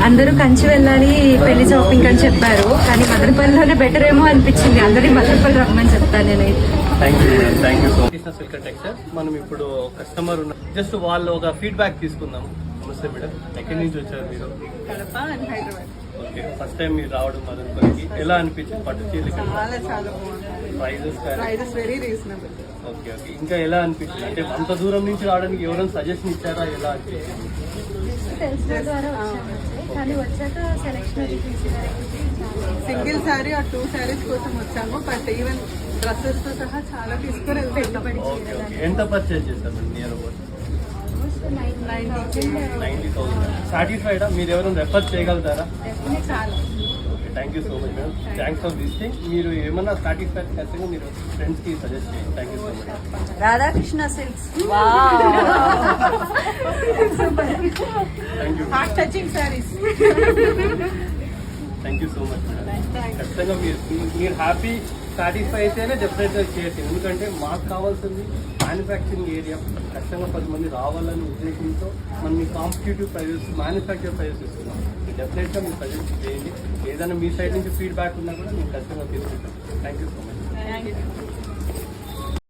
అందరూ కంచి వెళ్ళాలి పెళ్లి షాపింగ్ అని చెప్పారు, కానీ మదనపల్లిలోనే బెటర్ ఏమో అనిపించింది. అందరి మదనపల్లి రమ్మని చెప్తాను నేను. మనం ఇప్పుడు కస్టమర్ ఉన్న జస్ట్ వాళ్ళు ఒక ఫీడ్బ్యాక్ తీసుకుందాం. నమస్తే మేడం, ఎక్కడి నుంచి వచ్చారు మీరు? Kadapa and Hyderabad. Okay, first time మీరు రావడం మదనపల్లికి ఎలా అనిపించింది? పట్టు చీరలు చాలా బాగుంది. Prices very reasonable. Okay okay, ఇంకా ఎలా అనిపించింది? అంటే అంత దూరం నుంచి రావడానికి ఎవరైనా సజెషన్ ఇచ్చారా? ఎలా అనిపించింది? తెలిసిన ద్వారా కానీ వచ్చాక సెలెక్షన్ సింగిల్ శారీ ఆ 2 శారీస్ కోసం వచ్చాము, బట్ ఈవెన్ డ్రెస్సెస్ తో సహా చాలా తీసుకుని వెళ్తాం. ఎంత పర్చేజ్ చేస్తారు నియర్ అబౌట్? 90,000. సాటిస్ఫైడా? మీరు ఎవరైనా రెఫర్ చేయగలుగుతారా? చాలా. Thank you so much madam, thanks for visiting. మీరు ఏమన్నా సాటిస్ఫై ఖచ్చితంగా మీరు ఫ్రెండ్స్ కి సజెస్ట్ చేయండి. Thank you so much. Radhakrishna silks thank you, heart touching saris. Thank you so much madam. ఖచ్చితంగా మీరు హ్యాపీ సాటిస్ఫై అయితేనే డెఫినెట్గా చేయొచ్చు. ఎందుకంటే మాకు కావాల్సింది మ్యానుఫ్యాక్చరింగ్ ఏరియా. ఖచ్చితంగా 10 మంది రావాలని ఉద్దేశంతో మనం ఈ కాంపిటేటివ్ ప్రైజెస్, మ్యానుఫ్యాక్చర్ ప్రైజెస్ ఇస్తున్నాం. డెఫినెట్గా మీరు సజెస్ట్ చేయండి. ఏదైనా మీ సైడ్ నుంచి ఫీడ్బ్యాక్ ఉన్నా కూడా మేము ఖచ్చితంగా తీసుకుంటాం. Thank you so much.